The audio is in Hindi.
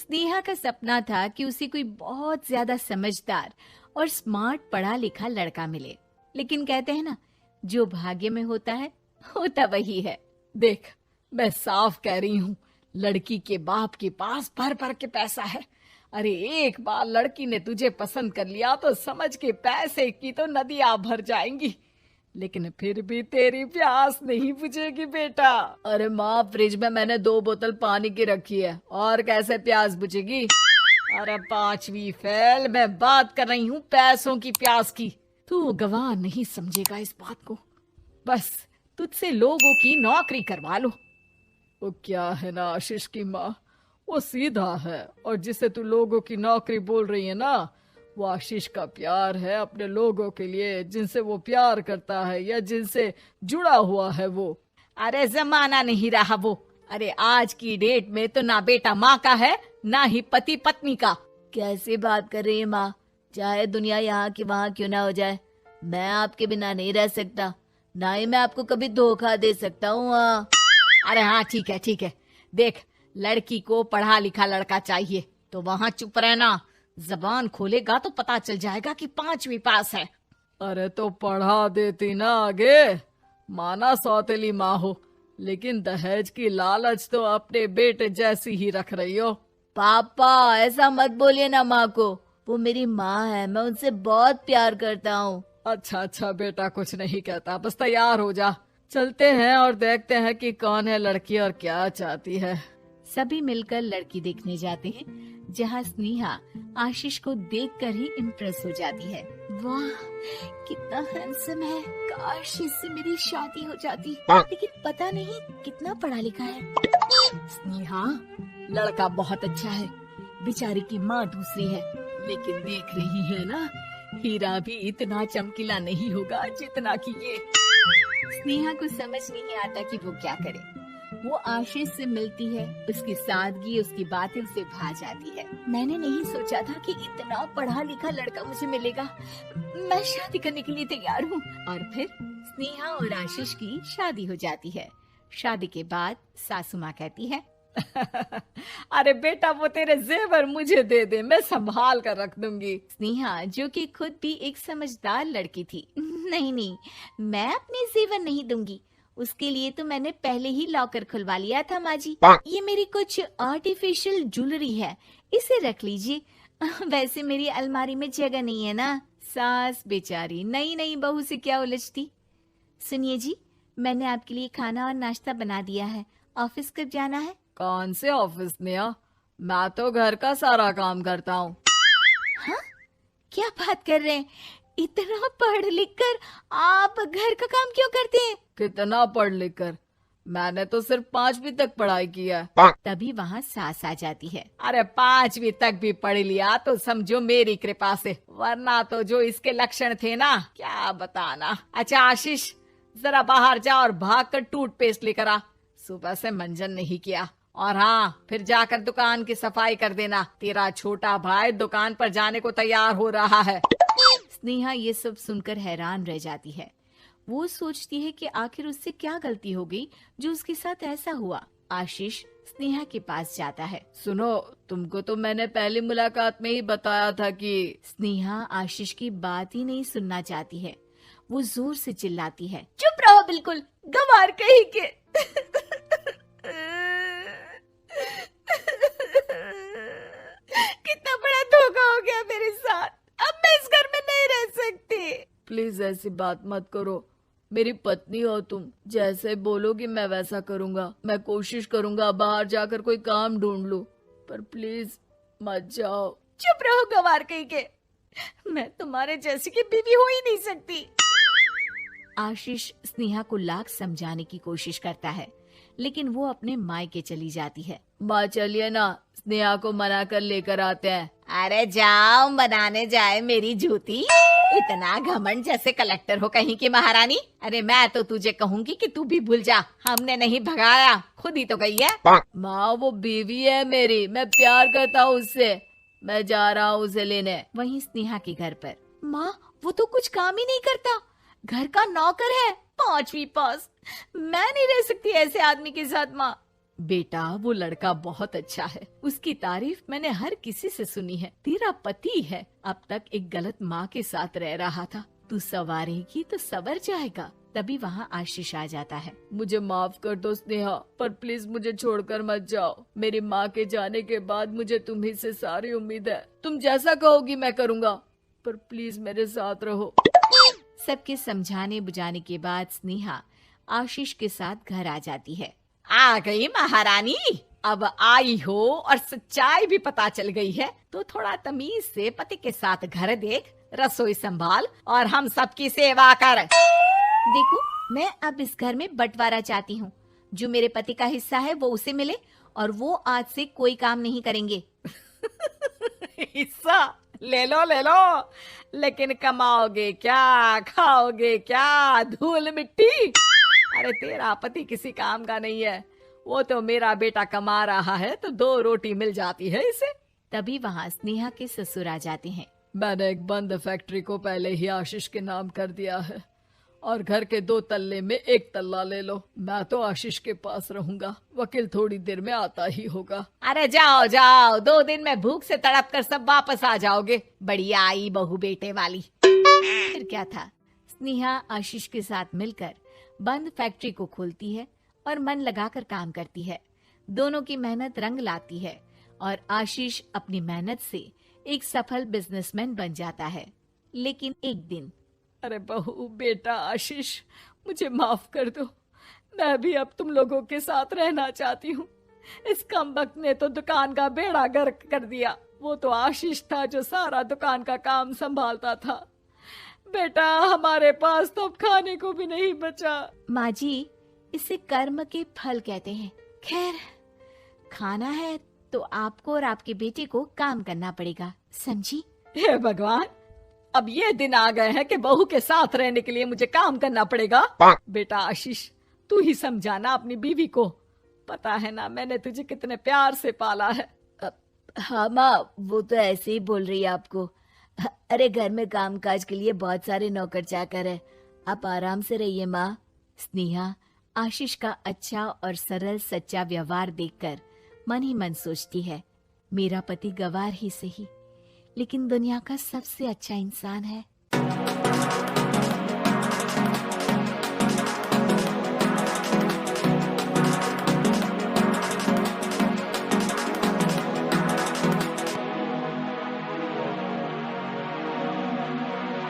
स्नेहा का सपना था कि उसे कोई बहुत ज्यादा समझदार और स्मार्ट पढ़ा लिखा लड़का मिले, लेकिन कहते हैं ना, जो भाग्य में होता है होता वही है। देख, मैं साफ कह रही हूँ, लड़की के बाप के पास भर भर के पैसा है। अरे एक बार लड़की ने तुझे पसंद कर लिया तो समझ के पैसे की तो नदियां भर जाएंगी, लेकिन फिर भी तेरी प्यास नहीं बुझेगी बेटा। अरे माँ, फ्रिज में मैंने 2 बोतल पानी की रखी है, और कैसे प्यास बुझेगी? अरे 5वीं फेल, मैं बात कर रही हूँ पैसों की प्यास की। तू गवाह नहीं समझेगा इस बात को। बस तुझसे लोगों की नौकरी करवा लो। वो क्या है ना आशीष की माँ, वो सीधा है, और जिसे तू लोगों की नौकरी बोल रही है ना, वो आशीष का प्यार है अपने लोगों के लिए, जिनसे वो प्यार करता है या जिनसे जुड़ा हुआ है वो। अरे जमाना नहीं रहा वो। अरे आज की डेट में तो ना बेटा माँ का है, ना ही पति पत्नी का। कैसी बात कर रही है माँ? चाहे दुनिया यहाँ की वहाँ क्यों ना हो जाए, मैं आपके बिना नहीं रह सकता, ना ही मैं आपको कभी धोखा दे सकता हूँ। अरे हाँ, ठीक है ठीक है। देख, लड़की को पढ़ा लिखा लड़का चाहिए तो वहाँ चुप रहना। जबान खोलेगा तो पता चल जाएगा कि 5वीं पास है। अरे तो पढ़ा देती ना आगे। माना सौतेली माँ हो, लेकिन दहेज की लालच तो अपने बेटे जैसी ही रख रही हो। पापा ऐसा मत बोलिए ना माँ को, वो मेरी माँ है, मैं उनसे बहुत प्यार करता हूँ। अच्छा बेटा, कुछ नहीं कहता, बस तैयार हो जा, चलते हैं और देखते हैं कि कौन है लड़की और क्या चाहती है। सभी मिलकर लड़की देखने जाते हैं, जहाँ स्नेहा आशीष को देखकर ही इम्प्रेस हो जाती है। वाह, कितना हैंडसम है, काश इससे मेरी शादी हो जाती, लेकिन पता नहीं कितना पढ़ा लिखा है। स्नेहा, लड़का बहुत अच्छा है, बेचारी की माँ दूसरी है, लेकिन देख रही है ना, हीरा भी इतना चमकीला नहीं होगा जितना कि ये। स्नेहा को समझ नहीं आता कि वो क्या करे। वो आशीष से मिलती है, उसकी सादगी, उसकी बातें उसे भा जाती है। मैंने नहीं सोचा था कि इतना पढ़ा लिखा लड़का मुझे मिलेगा, मैं शादी करने के लिए तैयार हूँ। और फिर स्नेहा और आशीष की शादी हो जाती है। शादी के बाद सासू माँ कहती है, अरे बेटा, वो तेरे जेवर मुझे दे दे, मैं संभाल कर रख दूंगी। स्नेहा, जो कि खुद भी एक समझदार लड़की थी, नहीं नहीं, मैं अपने जेवर नहीं दूंगी, उसके लिए तो मैंने पहले ही लॉकर खुलवा लिया था माँ जी। ये मेरी कुछ आर्टिफिशियल ज्वेलरी है, इसे रख लीजिए। वैसे मेरी अलमारी में जगह नहीं है ना। सास बेचारी नई नई बहू से क्या उलझती। सुनिए जी, मैंने आपके लिए खाना और नाश्ता बना दिया है, ऑफिस कब जाना है? कौन से ऑफिस में? मैं तो घर का सारा काम करता हूँ। हाँ, क्या बात कर रहे हैं? इतना पढ़ लिख कर आप घर का काम क्यों करते हैं? कितना पढ़ लिख कर? मैंने तो सिर्फ 5वीं तक पढ़ाई की है। तभी वहाँ सास आ जाती है। अरे 5वीं तक भी पढ़ लिया तो समझो मेरी कृपा से, वरना तो जो इसके लक्षण थे ना, क्या बताना। अच्छा आशीष, जरा बाहर जा और भाग कर टूथपेस्ट लेकर आ, सुबह से मंजन नहीं किया। और हाँ, फिर जाकर दुकान की सफाई कर देना, तेरा छोटा भाई दुकान पर जाने को तैयार हो रहा है। स्नेहा ये सब सुनकर हैरान रह जाती है। वो सोचती है कि आखिर उससे क्या गलती हो गई जो उसके साथ ऐसा हुआ। आशीष स्नेहा के पास जाता है। सुनो, तुमको तो मैंने पहली मुलाकात में ही बताया था कि। स्नेहा आशीष की बात ही नहीं सुनना चाहती है। वो जोर से चिल्लाती है, चुप रहो बिल्कुल, गंवार कहीं के। कितना बड़ा धोखा हो गया मेरे साथ, अब मैं इस घर में नहीं रह सकती। प्लीज ऐसी बात मत करो, मेरी पत्नी हो तुम, जैसे बोलोगी मैं वैसा करूंगा। मैं कोशिश करूंगा बाहर जाकर कोई काम ढूंढ लूं, पर प्लीज मत जाओ। चुप रहो गंवार कहीं के, मैं तुम्हारे जैसी की बीवी हो ही नहीं सकती। आशीष स्नेहा को लाख समझाने की कोशिश करता है, लेकिन वो अपने मायके चली जाती है। माँ चलिए ना, स्नेहा को मना कर लेकर आते हैं। अरे जाओ, बनाने जाए मेरी जूती। इतना घमंड, जैसे कलेक्टर हो कहीं की महारानी। अरे मैं तो तुझे कहूंगी कि तू भी भूल जा, हमने नहीं भगाया, खुद ही तो गई है। माँ वो बीवी है मेरी, मैं प्यार करता हूँ उससे, मैं जा रहा हूँ उसे लेने। वहीं स्नेहा के घर पर, माँ वो तो कुछ काम ही नहीं करता, घर का नौकर है, 5वीं पास। मैं नहीं रह सकती ऐसे आदमी के साथ माँ। बेटा वो लड़का बहुत अच्छा है, उसकी तारीफ मैंने हर किसी से सुनी है। तेरा पति है, अब तक एक गलत माँ के साथ रह रहा था, तू संवारेगी तो संवर जाएगा। तभी वहाँ आशीष आ जाता है। मुझे माफ कर दो स्नेहा, पर प्लीज मुझे छोड़कर मत जाओ। मेरी माँ के जाने के बाद मुझे तुम्ही से सारी उम्मीद है। तुम जैसा कहोगी मैं करूँगा, पर प्लीज मेरे साथ रहो। सबके समझाने बुझाने के बाद स्नेहा आशीष के साथ घर आ जाती है। आ गई महारानी, अब आई हो और सच्चाई भी पता चल गई है, तो थोड़ा तमीज से पति के साथ घर देख, रसोई संभाल और हम सबकी सेवा कर। देखो, मैं अब इस घर में बंटवारा चाहती हूँ। जो मेरे पति का हिस्सा है वो उसे मिले और वो आज से कोई काम नहीं करेंगे। हिस्सा ले लो, लेकिन कमाओगे क्या, खाओगे क्या, धूल मिट्टी। अरे तेरा पति किसी काम का नहीं है, वो तो मेरा बेटा कमा रहा है तो 2 रोटी मिल जाती है इसे। तभी वहाँ स्नेहा के ससुर आ जाते हैं। मैंने एक बंद फैक्ट्री को पहले ही आशीष के नाम कर दिया है और घर के 2 तल्ले में 1 तल्ला ले लो। मैं तो आशीष के पास रहूंगा, वकील थोड़ी देर में आता ही होगा। अरे जाओ जाओ, 2 दिन में भूख से तड़प कर सब वापस आ जाओगे। बढ़िया आई बहू बेटे वाली। फिर क्या था, स्नेहा आशीष के साथ मिलकर बंद फैक्ट्री को खोलती है और मन लगाकर काम करती है। दोनों की मेहनत रंग लाती है और आशीष अपनी मेहनत से एक सफल बिजनेसमैन बन जाता है। लेकिन एक दिन, अरे बहू बेटा आशीष, मुझे माफ कर दो, मैं भी अब तुम लोगों के साथ रहना चाहती हूँ। इस कमबख्त ने तो दुकान का बेड़ा गर्क कर दिया। वो तो आशीष था जो सारा दुकान का काम संभालता था। बेटा हमारे पास तो अब खाने को भी नहीं बचा। माँ जी, इसे कर्म के फल कहते हैं। खैर, खाना है तो आपको और आपके बेटे को काम करना पड़ेगा, समझी? हे भगवान, अब ये दिन आ गए हैं कि बहू के साथ रहने के लिए मुझे काम करना पड़ेगा। बेटा आशीष, तू ही समझाना अपनी बीवी को। पता है ना मैंने तुझे कितने प्यार से पाला है। हाँ माँ, वो तो ऐसे ही बोल रही है आपको। अरे घर में कामकाज के लिए बहुत सारे नौकर चाकर है, आप आराम से रहिए माँ। स्नेहा आशीष का अच्छा और सरल सच्चा व्यवहार देखकर मन ही मन सोचती है, मेरा पति गवार ही सही, लेकिन दुनिया का सबसे अच्छा इंसान है।